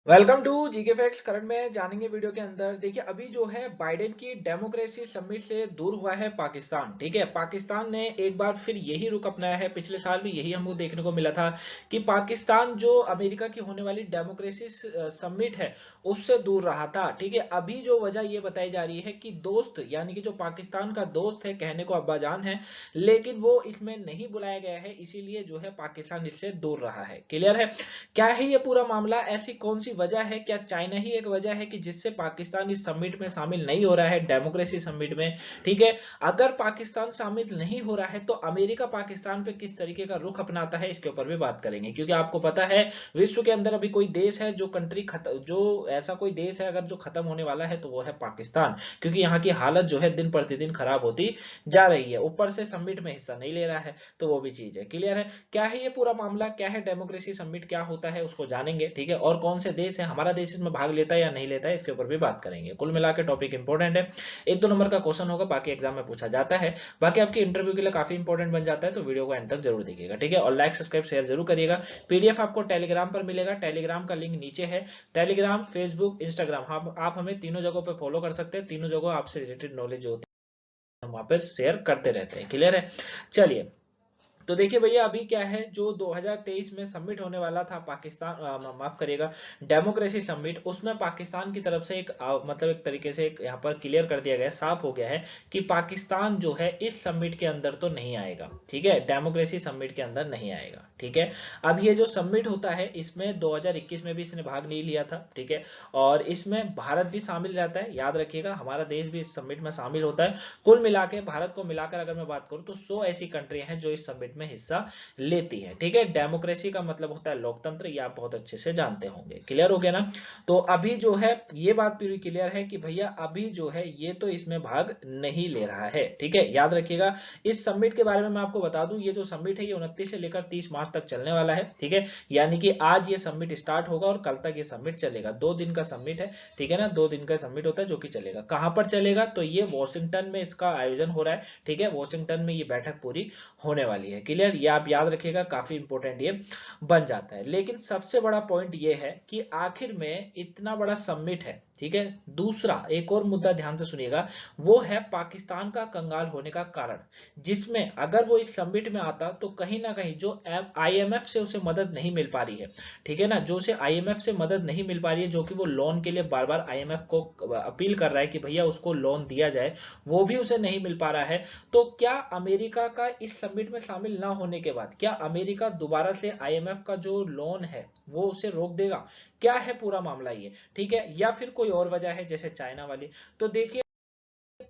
Welcome to GK facts. Current में जानेंगे video के अंदर। देखिए अभी जो है बाइडेन की डेमोक्रेसी समिट से दूर हुआ है पाकिस्तान। ठीक है, पाकिस्तान ने एक बार फिर यही रुख अपनाया है। पिछले साल भी यही हमको देखने को मिला था कि पाकिस्तान जो अमेरिका की होने वाली डेमोक्रेसी समिट है उससे दूर रहा था। ठीक है, अभी जो वजह ये बताई जा रही है कि दोस्त यानी कि जो पाकिस्तान का दोस्त है, कहने को अब्बाजान है, लेकिन वो इसमें नहीं बुलाया गया है, इसीलिए जो है पाकिस्तान इससे दूर रहा है। क्लियर है? क्या है ये पूरा मामला? ऐसी कौन सी वजह है? क्या चाइना ही एक वजह है कि जिससे पाकिस्तान इस समिट में शामिल नहीं हो रहा है, डेमोक्रेसी समिट में? ठीक है, अगर पाकिस्तान शामिल नहीं हो रहा है तो अमेरिका पाकिस्तान पे किस तरीके का रुख अपनाता है, इसके ऊपर भी बात करेंगे। क्योंकि आपको पता है विश्व के अंदर अभी कोई देश है जो जो ऐसा कोई देश है अगर जो खत्म होने वाला है तो वो है पाकिस्तान। क्योंकि यहाँ की हालत जो है दिन प्रतिदिन खराब होती जा रही है, ऊपर से समिट में हिस्सा नहीं ले रहा है, तो वो भी चीज है। क्लियर है? क्या है ये पूरा मामला, क्या है डेमोक्रेसी समिट, क्या होता है, उसको जानेंगे। ठीक है, और कौन से देश है, हमारा देश इसमें भाग लेता है या नहीं लेता है, इसके ऊपर भी बात करेंगे। कुल मिलाकर टॉपिक इंपॉर्टेंट है, एक दो नंबर का क्वेश्चन होगा, बाकी एग्जाम में पूछा जाता है, बाकी आपके इंटरव्यू के लिए काफी इंपॉर्टेंट बन जाता है, तो वीडियो को एंड तक जरूर देखिएगा। ठीक है, और लाइक सब्सक्राइब शेयर जरूर करिएगा। पीडीएफ आपको टेलीग्राम पर मिलेगा, टेलीग्राम का लिंक नीचे है। टेलीग्राम, फेसबुक, इंस्टाग्राम, आप हमें तीनों जगहों पर फॉलो कर सकते हैं। तीनों जगह आपसे रिलेटेड नॉलेज जो होती है हम वहां पर शेयर करते रहते हैं। क्लियर है? चलिए, तो देखिए भैया अभी क्या है, जो 2023 में सबमिट होने वाला था पाकिस्तान, माफ करिएगा, डेमोक्रेसी समिट, उसमें पाकिस्तान की तरफ से एक मतलब एक तरीके से एक यहाँ पर क्लियर कर दिया गया, साफ हो गया है कि पाकिस्तान जो है इस समिट के अंदर तो नहीं आएगा। ठीक है, डेमोक्रेसी समिट के अंदर नहीं आएगा। ठीक है, अब ये जो समिट होता है इसमें 2021 में भी इसने भाग नहीं लिया था। ठीक है, और इसमें भारत भी शामिल रहता है, याद रखिएगा, हमारा देश भी इस समिट में शामिल होता है। कुल मिला के भारत को मिलाकर अगर मैं बात करूं तो 100 ऐसी कंट्री हैं जो इस समिट में हिस्सा लेती है। ठीक है, डेमोक्रेसी का मतलब होता है लोकतंत्र, ये आप बहुत अच्छे से जानते होंगे। क्लियर हो गया ना? तो अभी जो है ये बात पूरी क्लियर है कि भैया अभी जो है ये तो इसमें भाग नहीं ले रहा है। ठीक है, याद रखिएगा। इस समिट के बारे में मैं आपको बता दूं, ये जो समिट है ये 29 से लेकर 30 मार्च तक चलने वाला है। ठीक है, यानी कि आज ये समिट स्टार्ट होगा और कल तक ये समिट चलेगा। 2 दिन का समिट है। ठीक है ना, 2 दिन का समिट होता है जो कि चलेगा। कहां पर चलेगा? तो ये वॉशिंगटन में इसका आयोजन हो रहा है। ठीक है, वॉशिंगटन में ये बैठक पूरी होने वाली है। क्लियर? ये आप याद रखिएगा, काफी इंपॉर्टेंट ये बन जाता है। लेकिन सबसे बड़ा पॉइंट ये है कि आखिर में इतना बड़ा समिट है। ठीक है, दूसरा एक और मुद्दा ध्यान से सुनिएगा, वो है पाकिस्तान का कंगाल होने का कारण, जिसमें अगर वो इस समिट में आता तो कहीं ना कहीं जो आईएमएफ से उसे मदद नहीं मिल पा रही है, ठीक है ना, जो उसे आईएमएफ से मदद नहीं मिल पा रही है, जो कि वो लोन के लिए बार बार आईएमएफ को अपील कर रहा है कि भैया उसको लोन दिया जाए, वो भी उसे नहीं मिल पा रहा है। तो क्या अमेरिका का इस समिट में शामिल ना होने के बाद क्या अमेरिका दोबारा से आईएमएफ का जो लोन है वो उसे रोक देगा? क्या है पूरा मामला ये? ठीक है, या फिर कोई और वजह है जैसे चाइना वाली? तो देखिए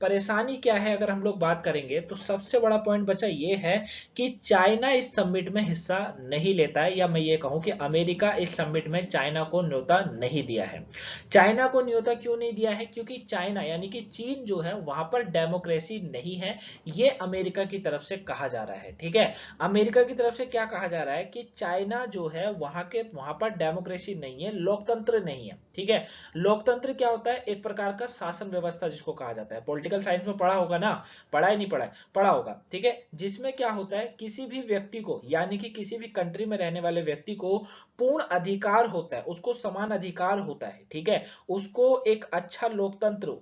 परेशानी क्या है, अगर हम लोग बात करेंगे तो सबसे बड़ा पॉइंट बचा ये है कि चाइना इस समिट में हिस्सा नहीं लेता है, या मैं ये कहूं कि अमेरिका इस समिट में चाइना को न्योता नहीं दिया है। चाइना को न्योता क्यों नहीं दिया है? क्योंकि चाइना यानी कि चीन जो है वहां पर डेमोक्रेसी नहीं है, ये अमेरिका की तरफ से कहा जा रहा है। ठीक है, अमेरिका की तरफ से क्या कहा जा रहा है कि चाइना जो है वहां पर डेमोक्रेसी नहीं है, लोकतंत्र नहीं है। ठीक है, लोकतंत्र क्या होता है? एक प्रकार का शासन व्यवस्था जिसको कहा जाता है। पॉलिटिकल साइंस में पढ़ा होगा ना? पढ़ा है नहीं पढ़ा है? पढ़ा होगा। ठीक है, जिसमें क्या होता है, किसी भी व्यक्ति को यानी कि किसी भी कंट्री में रहने वाले व्यक्ति को पूर्ण अधिकार होता है, उसको समान अधिकार होता है। ठीक है, उसको एक अच्छा लोकतंत्र,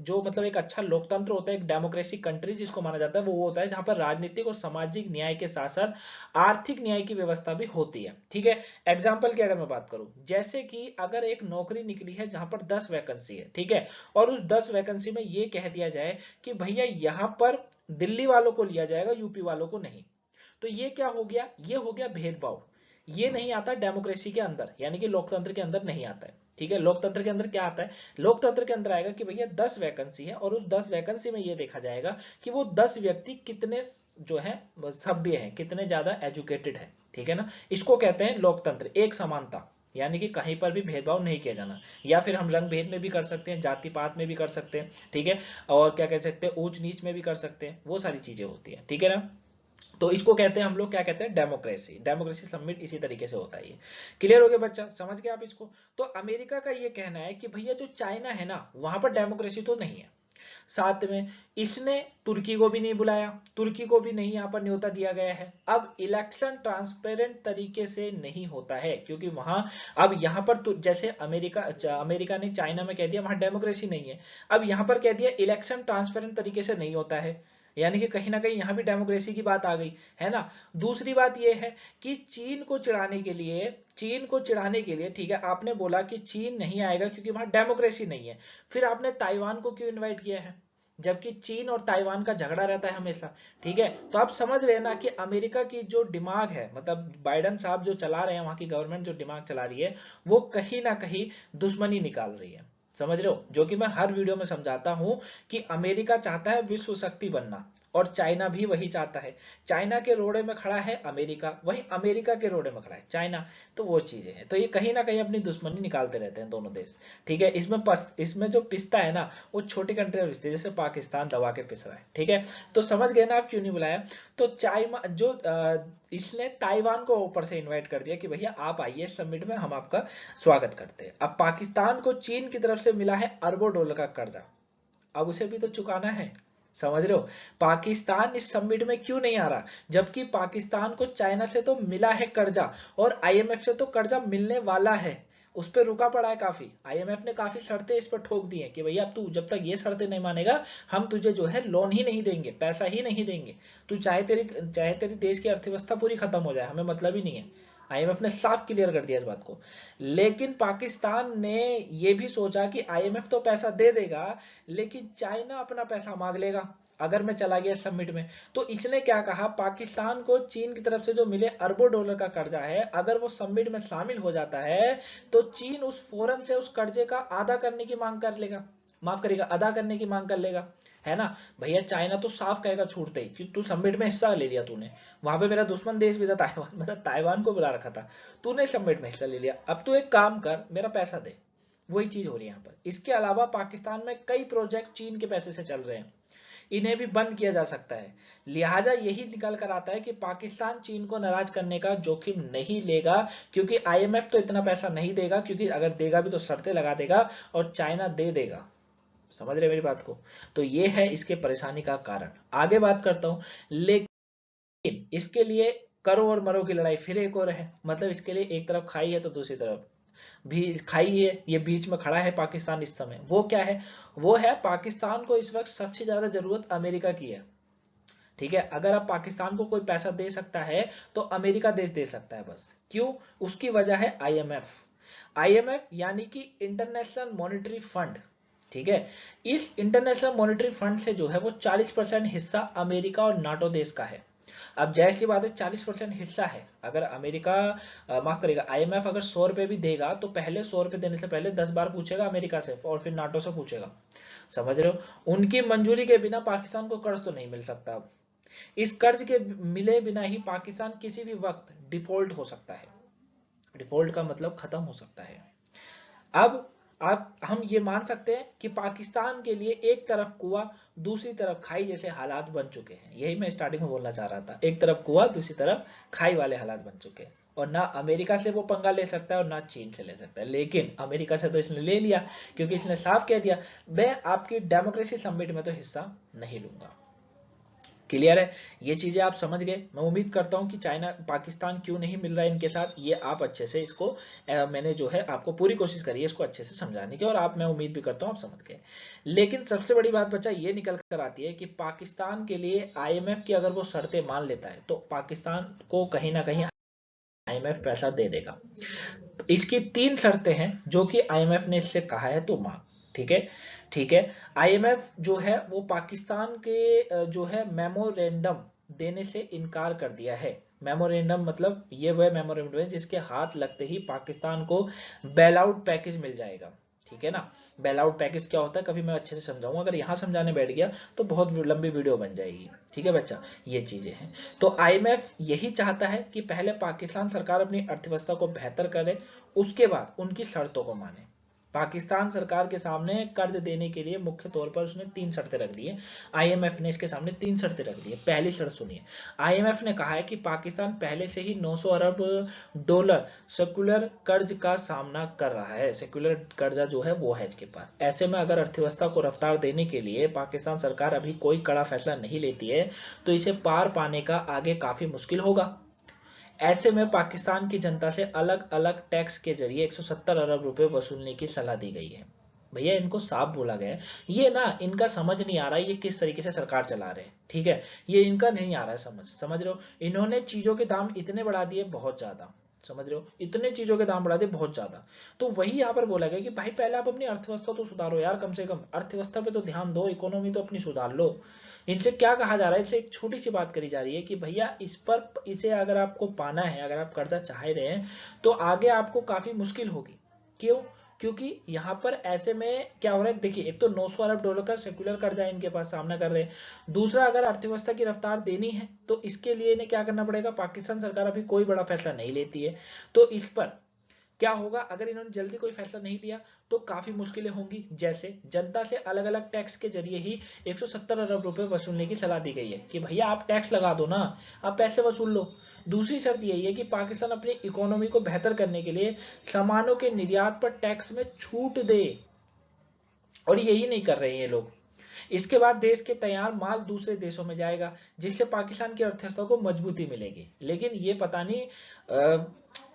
जो मतलब एक अच्छा लोकतंत्र होता है, एक डेमोक्रेसी कंट्री जिसको माना जाता है, वो होता है जहां पर राजनीतिक और सामाजिक न्याय के साथ साथ आर्थिक न्याय की व्यवस्था भी होती है। ठीक है, एग्जाम्पल की अगर मैं बात करूं, जैसे कि अगर एक नौकरी निकली है जहां पर 10 वैकेंसी है, ठीक है, और उस 10 वैकेंसी में ये कह दिया जाए कि भैया यहां पर दिल्ली वालों को लिया जाएगा, यूपी वालों को नहीं, तो ये क्या हो गया? ये हो गया भेदभाव। ये नहीं आता डेमोक्रेसी के अंदर, यानी कि लोकतंत्र के अंदर नहीं आता है। ठीक है, लोकतंत्र के अंदर क्या आता है? लोकतंत्र के अंदर आएगा कि भैया 10 वैकेंसी है और उस 10 वैकेंसी में ये देखा जाएगा कि वो 10 व्यक्ति कितने जो है सभ्य हैं, कितने ज्यादा एजुकेटेड है। ठीक है ना, इसको कहते हैं लोकतंत्र, एक समानता, यानी कि कहीं पर भी भेदभाव नहीं किया जाना। या फिर हम रंग भेद में भी कर सकते हैं, जाति पात में भी कर सकते हैं। ठीक है, और क्या कह सकते हैं, ऊंच नीच में भी कर सकते हैं, वो सारी चीजें होती है। ठीक है ना, तो इसको कहते हैं हम लोग, क्या कहते हैं, डेमोक्रेसी। डेमोक्रेसी समिट इसी तरीके से होता है ये। क्लियर हो गया बच्चा? समझ गए आप इसको? तो अमेरिका का ये कहना है कि भैया जो चाइना है ना वहां पर डेमोक्रेसी तो नहीं है, साथ में इसने तुर्की को भी नहीं बुलाया, तुर्की को भी नहीं यहाँ पर न्योता दिया गया है। अब इलेक्शन ट्रांसपेरेंट तरीके से नहीं होता है क्योंकि वहां, अब यहाँ पर तो जैसे अमेरिका ने चाइना में कह दिया वहां डेमोक्रेसी नहीं है, अब यहाँ पर कह दिया इलेक्शन ट्रांसपेरेंट तरीके से नहीं होता है, यानी कि कहीं ना कहीं यहां भी डेमोक्रेसी की बात आ गई है ना। दूसरी बात यह है कि चीन को चिढ़ाने के लिए ठीक है, आपने बोला कि चीन नहीं आएगा क्योंकि वहां डेमोक्रेसी नहीं है, फिर आपने ताइवान को क्यों इनवाइट किया है, जबकि चीन और ताइवान का झगड़ा रहता है हमेशा। ठीक है, तो आप समझ रहे हैं ना कि अमेरिका की जो दिमाग है, मतलब बाइडेन साहब जो चला रहे हैं, वहां की गवर्नमेंट जो दिमाग चला रही है, वो कहीं ना कहीं दुश्मनी निकाल रही है। समझ रहे हो, जो कि मैं हर वीडियो में समझाता हूं कि अमेरिका चाहता है विश्व शक्ति बनना और चाइना भी वही चाहता है। चाइना के रोड़े में खड़ा है अमेरिका, वही अमेरिका के रोड़े में खड़ा है चाइना। तो वो चीजें हैं, तो ये कहीं ना कहीं अपनी दुश्मनी निकालते रहते हैं दोनों देश। ठीक है, इसमें जो पिसता है ना, वो छोटी कंट्री पिसती है, जैसे पाकिस्तान दबा के पिस रहा है। ठीक है, तो समझ गए ना आप क्यों नहीं बुलाया। तो चाइना जो इसने ताइवान को ऊपर से इन्वाइट कर दिया कि भैया आप आइए समिट में, हम आपका स्वागत करते हैं। अब पाकिस्तान को चीन की तरफ से मिला है अरबों डॉलर का कर्जा, अब उसे भी तो चुकाना है। समझ रहे हो, पाकिस्तान इस समिट में क्यों नहीं आ रहा, जबकि पाकिस्तान को चाइना से तो मिला है कर्जा और आईएमएफ से तो कर्जा मिलने वाला है, उस पर रुका पड़ा है काफी। आईएमएफ ने काफी शर्तें इस पर ठोक दी हैं कि भैया तू जब तक ये शर्तें नहीं मानेगा, हम तुझे जो है लोन ही नहीं देंगे, पैसा ही नहीं देंगे। तू चाहे तेरी देश की अर्थव्यवस्था पूरी खत्म हो जाए, हमें मतलब ही नहीं है। आईएमएफ ने साफ क्लियर कर दिया इस बात को। लेकिन पाकिस्तान ने यह भी सोचा कि आईएमएफ तो पैसा दे देगा, लेकिन चाइना अपना पैसा मांग लेगा अगर मैं चला गया समिट में। तो इसने क्या कहा, पाकिस्तान को चीन की तरफ से जो मिले अरबों डॉलर का कर्जा है, अगर वो समिट में शामिल हो जाता है तो चीन उस फौरन से उस कर्जे का आधा करने की मांग कर लेगा, माफ करेगा, अदा करने की मांग कर लेगा, है ना। भैया चाइना तो साफ कहेगा छूटते ही कि तू समिट में हिस्सा ले लिया, तूने वहां पे मेरा दुश्मन देश भी था ताइवान, मतलब ताइवान को बुला रखा था, तूने समिट में हिस्सा ले लिया, अब तू एक काम कर, मेरा पैसा दे। वही चीज हो रही है यहाँ पर। इसके अलावा पाकिस्तान में कई प्रोजेक्ट चीन के पैसे से चल रहे हैं, इन्हें भी बंद किया जा सकता है। लिहाजा यही निकल कर आता है कि पाकिस्तान चीन को नाराज करने का जोखिम नहीं लेगा, क्योंकि आईएमएफ तो इतना पैसा नहीं देगा, क्योंकि अगर देगा भी तो शर्तें लगा देगा और चाइना दे देगा। समझ रहे मेरी बात को। तो ये है इसके परेशानी का कारण। आगे बात करता हूं, लेकिन इसके लिए करो और मरो की लड़ाई फिर एक और है। मतलब इसके लिए एक तरफ खाई है तो दूसरी तरफ भी खाई है, ये बीच में खड़ा है पाकिस्तान इस समय। वो क्या है, वो है पाकिस्तान को इस वक्त सबसे ज्यादा जरूरत अमेरिका की है। ठीक है, अगर अब पाकिस्तान को कोई पैसा दे सकता है तो अमेरिका देश दे सकता है, बस। क्यों, उसकी वजह है आईएमएफ। आईएमएफ यानी कि इंटरनेशनल मॉनेटरी फंड। ठीक है, इस इंटरनेशनल मॉनेटरी फंड से जो है वो 40% हिस्सा अमेरिका और नाटो देश का है। अब जाहिर सी बात है 40% हिस्सा है, अगर अमेरिका माफ करेगा आईएमएफ अगर 100 रुपए भी देगा तो पहले 100 रुपए देने से पहले 10 बार पूछेगा अमेरिका से और फिर नाटो से पूछेगा। समझ रहे हो, उनकी मंजूरी के बिना पाकिस्तान को कर्ज तो नहीं मिल सकता। अब इस कर्ज के मिले बिना ही पाकिस्तान किसी भी वक्त डिफॉल्ट हो सकता है। डिफॉल्ट का मतलब खत्म हो सकता है। अब हम ये मान सकते हैं कि पाकिस्तान के लिए एक तरफ कुआं दूसरी तरफ खाई जैसे हालात बन चुके हैं। यही मैं स्टार्टिंग में बोलना चाह रहा था, एक तरफ कुआं दूसरी तरफ खाई वाले हालात बन चुके हैं। और ना अमेरिका से वो पंगा ले सकता है और ना चीन से ले सकता है। लेकिन अमेरिका से तो इसने ले लिया, क्योंकि इसने साफ कह दिया मैं आपकी डेमोक्रेसी समिट में तो हिस्सा नहीं लूंगा। क्लियर है, ये चीजें आप समझ गए। मैं उम्मीद करता हूं कि चाइना पाकिस्तान क्यों नहीं मिल रहा है इनके साथ, ये आप अच्छे से इसको मैंने जो है आपको पूरी कोशिश करी है इसको अच्छे से समझाने की, और आप, मैं उम्मीद भी करता हूं आप समझ गए। लेकिन सबसे बड़ी बात बच्चा ये निकल कर आती है कि पाकिस्तान के लिए आईएमएफ की अगर वो शर्तें मान लेता है तो पाकिस्तान को कहीं ना कहीं आईएमएफ पैसा दे देगा। इसकी 3 शर्तें हैं जो कि आईएमएफ ने इससे कहा है तो मांग। ठीक है, ठीक है। आईएमएफ जो है वो पाकिस्तान के जो है मेमोरेंडम देने से इनकार कर दिया है। मेमोरेंडम मतलब ये वह मेमोरेंडम है जिसके हाथ लगते ही पाकिस्तान को बेल आउट पैकेज मिल जाएगा। ठीक है ना, बेल आउट पैकेज क्या होता है कभी मैं अच्छे से समझाऊंगा, अगर यहां समझाने बैठ गया तो बहुत लंबी वीडियो बन जाएगी। ठीक है बच्चा, ये चीजें हैं। तो आईएमएफ यही चाहता है कि पहले पाकिस्तान सरकार अपनी अर्थव्यवस्था को बेहतर करे, उसके बाद उनकी शर्तों को माने। पाकिस्तान सरकार के सामने कर्ज देने के लिए मुख्य तौर पर उसने 3 शर्तें रख दी है। आईएमएफ ने इसके सामने 3 शर्तें रख दी है। पहली शर्त सुनिए, आईएमएफ ने कहा है कि पाकिस्तान पहले से ही 900 अरब डॉलर सेक्युलर कर्ज का सामना कर रहा है। सेक्युलर कर्जा जो है वो है इसके पास। ऐसे में अगर अर्थव्यवस्था को रफ्तार देने के लिए पाकिस्तान सरकार अभी कोई कड़ा फैसला नहीं लेती है तो इसे पार पाने का आगे काफी मुश्किल होगा। ऐसे में पाकिस्तान की जनता से अलग अलग टैक्स के जरिए 170 अरब रुपए वसूलने की सलाह दी गई है। भैया इनको साफ बोला गया है, ये ना इनका समझ नहीं आ रहा है ये किस तरीके से सरकार चला रहे हैं, ठीक है, ये इनका नहीं आ रहा है समझ रहे हो। इन्होंने चीजों के दाम इतने बढ़ा दिए बहुत ज्यादा, समझ रहे हो, इतने चीजों के दाम बढ़ा दिए बहुत ज्यादा। तो वही यहाँ पर बोला गया कि भाई पहले आप अपनी अर्थव्यवस्था तो सुधारो यार, कम से कम अर्थव्यवस्था पे तो ध्यान दो, इकोनॉमी तो अपनी सुधार लो। इनसे क्या कहा जा रहा है, इनसे एक छोटी सी बात करी जा रही है कि भैया इसे अगर आपको पाना है, अगर आप कर्जा चाह रहे हैं तो आगे आपको काफी मुश्किल होगी। क्यों? क्योंकि यहाँ पर ऐसे में क्या हो रहा है, देखिए एक तो 900 अरब डॉलर का सेक्युलर कर्जा इनके पास सामना कर रहे हैं। दूसरा, अगर अर्थव्यवस्था की रफ्तार देनी है तो इसके लिए इन्हें क्या करना पड़ेगा, पाकिस्तान सरकार अभी कोई बड़ा फैसला नहीं लेती है तो इस पर क्या होगा, अगर इन्होंने जल्दी कोई फैसला नहीं लिया तो काफी मुश्किलें होंगी। जैसे जनता से अलग अलग टैक्स के जरिए ही 170 अरब रुपए वसूलने की सलाह दी गई है कि भैया आप टैक्स लगा दो ना, आप पैसे वसूल लो। दूसरी शर्त यही है कि पाकिस्तान अपनी इकोनॉमी को बेहतर करने के लिए सामानों के निर्यात पर टैक्स में छूट दे, और यही नहीं कर रहे हैं ये लोग। इसके बाद देश के तैयार माल दूसरे देशों में जाएगा जिससे पाकिस्तान की अर्थव्यवस्था को मजबूती मिलेगी। लेकिन ये पता नहीं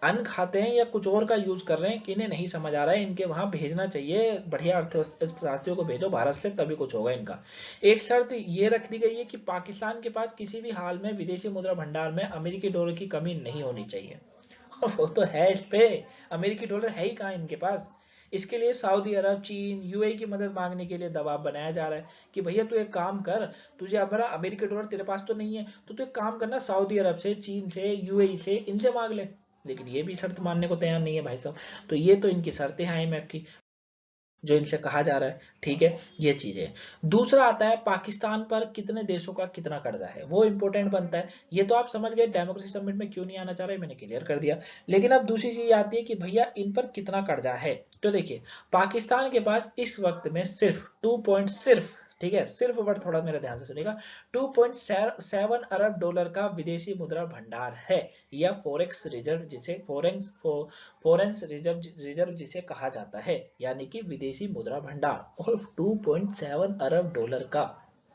अन्न खाते हैं या कुछ और का यूज कर रहे हैं कि इन्हें नहीं समझ आ रहा है। इनके वहां भेजना चाहिए बढ़िया अर्थशास्त्रियों को, भेजो भारत से, तभी कुछ होगा इनका। एक शर्त ये रख दी गई है कि पाकिस्तान के पास किसी भी हाल में विदेशी मुद्रा भंडार में अमेरिकी डॉलर की कमी नहीं होनी चाहिए। और वो तो है, इस पे अमेरिकी डॉलर है ही कहाँ इनके पास। इसके लिए सऊदी अरब, चीन, यूएई की मदद मांगने के लिए दबाव बनाया जा रहा है कि भैया तू एक काम कर, तुझे हमारा अमेरिकी डॉलर तेरे पास तो नहीं है तो तू एक काम करना, सऊदी अरब से, चीन से, यूएई से, इनसे मांग ले। लेकिन ये भी शर्त मानने को तैयार नहीं है भाई साहब। तो ये तो इनकी शर्तें हैं आईएमएफ की, जो इनसे कहा जा रहा है, ठीक है, ये चीजें। दूसरा आता है पाकिस्तान पर कितने देशों का कितना कर्जा है, वो इंपॉर्टेंट बनता है। ये तो आप समझ गए डेमोक्रेसी समिट में क्यों नहीं आना चाह रहे, मैंने क्लियर कर दिया। लेकिन अब दूसरी चीज आती है कि भैया इन पर कितना कर्जा है। तो देखिए पाकिस्तान के पास इस वक्त में सिर्फ 2 पॉइंट, सिर्फ, ठीक है, सिर्फ वर्ड थोड़ा मेरे ध्यान से सुनिएगा, 2.7 अरब डॉलर का विदेशी मुद्रा भंडार है, या फॉरेक्स रिजर्व जिसे फॉरेंस रिजर्व जिसे कहा जाता है, यानी कि विदेशी मुद्रा भंडार, और 2.7 अरब डॉलर का,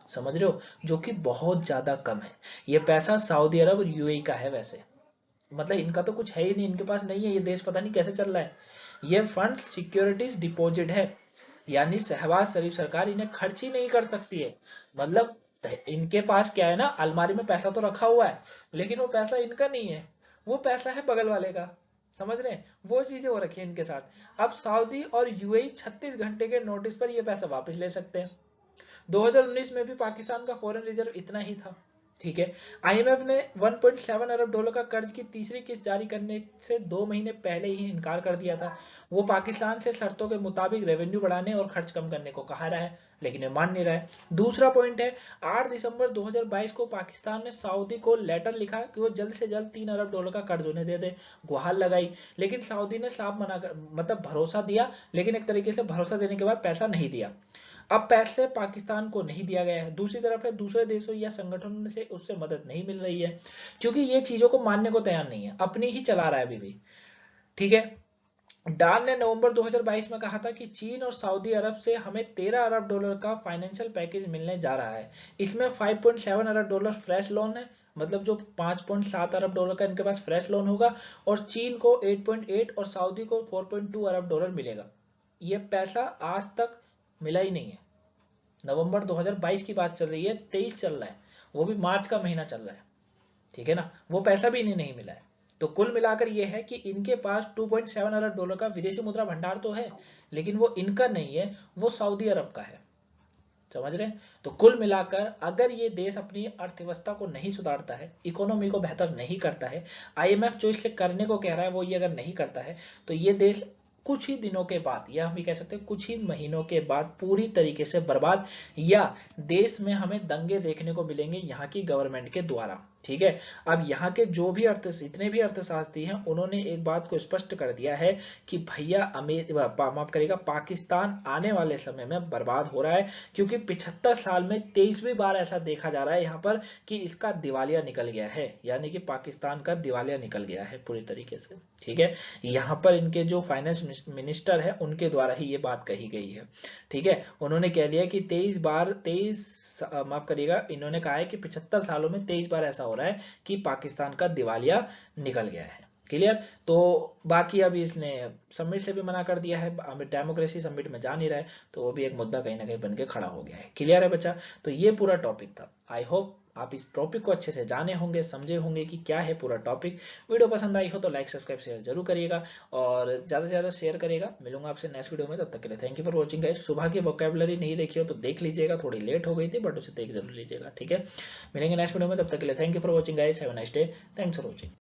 समझ रहे हो, जो कि बहुत ज्यादा कम है। ये पैसा सऊदी अरब और यूएई का है वैसे, मतलब इनका तो कुछ है ही नहीं, इनके पास नहीं है, ये देश पता नहीं कैसे चल रहा है। ये फंड सिक्योरिटीज डिपॉजिट है, यानी शहबाज शरीफ सरकार इन्हें खर्च ही नहीं कर सकती है। मतलब इनके पास क्या है ना, अलमारी में पैसा तो रखा हुआ है लेकिन वो पैसा इनका नहीं है, वो पैसा है बगल वाले का, समझ रहे हैं, वो चीजें हो रखी है इनके साथ। अब सऊदी और यूएई 36 घंटे के नोटिस पर ये पैसा वापस ले सकते हैं। 2019 में भी पाकिस्तान का फॉरेन रिजर्व इतना ही था, ठीक है। आईएमएफ ने 1.7 अरब डॉलर का कर्ज की तीसरी किस्त जारी करने से 2 महीने पहले ही इनकार कर दिया था। वो पाकिस्तान से शर्तों के मुताबिक रेवेन्यू बढ़ाने और खर्च कम करने को कहा रहा है, लेकिन ये मान नहीं रहा है। दूसरा पॉइंट है, 8 दिसंबर 2022 को पाकिस्तान ने सऊदी को लेटर लिखा कि वो जल्द से जल्द 3 अरब डॉलर का कर्ज उन्हें दे दे, गुहार लगाई, लेकिन सऊदी ने साफ मना कर, मतलब भरोसा दिया, लेकिन एक तरीके से भरोसा देने के बाद पैसा नहीं दिया। अब पैसे पाकिस्तान को नहीं दिया गया है। दूसरी तरफ है, दूसरे देशों या संगठनों से उससे मदद नहीं मिल रही है, क्योंकि ये चीजों को मानने को तैयार नहीं है, अपनी ही चला रहा है अभी भी, ठीक है। डान ने नवंबर 2022 में कहा था कि चीन और सऊदी अरब से हमें 13 अरब डॉलर का फाइनेंशियल पैकेज मिलने जा रहा है। इसमें 5.7 अरब डॉलर फ्रेश लोन है, मतलब जो 5.7 अरब डॉलर का इनके पास फ्रेश लोन होगा, और चीन को 8.8 और सऊदी को 4.2 अरब डॉलर मिलेगा। ये पैसा आज तक मिला ही नहीं है। नवंबर 2022 की बात चल रही है, 23 चल रहा है, वो भी मार्च का महीना चल रहा है, ठीक है ना, वो पैसा भी इन्हें नहीं मिला है। तो कुल मिलाकर ये है कि इनके पास 2.7 अरब डॉलर का विदेशी मुद्रा भंडार तो है, लेकिन वो इनका नहीं है, वो सऊदी अरब का है, समझ रहे हैं। तो कुल मिलाकर अगर ये देश अपनी अर्थव्यवस्था को नहीं सुधारता है, इकोनॉमी को बेहतर नहीं करता है, आईएमएफ जो इससे करने को कह रहा है वो ये अगर नहीं करता है, तो ये देश कुछ ही दिनों के बाद, या हम भी कह सकते हैं कुछ ही महीनों के बाद पूरी तरीके से बर्बाद, या देश में हमें दंगे देखने को मिलेंगे यहाँ की गवर्नमेंट के द्वारा। ठीक है। अब यहाँ के जो भी जितने भी अर्थशास्त्री हैं उन्होंने एक बात को स्पष्ट कर दिया है कि भैया माफ करेगा, पाकिस्तान आने वाले समय में बर्बाद हो रहा है, क्योंकि 75 साल में 23वीं बार ऐसा देखा जा रहा है यहाँ पर कि इसका दिवालिया निकल गया है, यानी कि पाकिस्तान का दिवालिया निकल गया है पूरी तरीके से। ठीक है, यहाँ पर इनके जो फाइनेंस मिनिस्टर है उनके द्वारा ही ये बात कही गई है। ठीक है, उन्होंने कह दिया कि 23 माफ करिएगा, इन्होंने कहा है कि 75 सालों में 23 बार ऐसा हो रहा है कि पाकिस्तान का दिवालिया निकल गया है। क्लियर। तो बाकी अभी इसने समिट से भी मना कर दिया है, डेमोक्रेसी समिट में जा नहीं रहा है, तो वो भी एक मुद्दा कहीं ना कहीं बन के खड़ा हो गया है। क्लियर है बच्चा। तो ये पूरा टॉपिक था। आई होप आप इस टॉपिक को अच्छे से जाने होंगे, समझे होंगे कि क्या है पूरा टॉपिक। वीडियो पसंद आई हो तो लाइक सब्सक्राइब शेयर जरूर करिएगा और ज्यादा से ज्यादा शेयर करिएगा। मिलूंगा आपसे नेक्स्ट वीडियो में, तब तक के लिए thank you for watching guys. सुबह की वोकैबुलरी नहीं देखी हो तो देख लीजिएगा, थोड़ी लेट हो गई थी बट उसे देख जरूर लीजिएगा। ठीक है, मिलेंगे नेक्स्ट वीडियो में, तब तक के लिए thank you for watching guys. Have a nice day. Thanks for watching.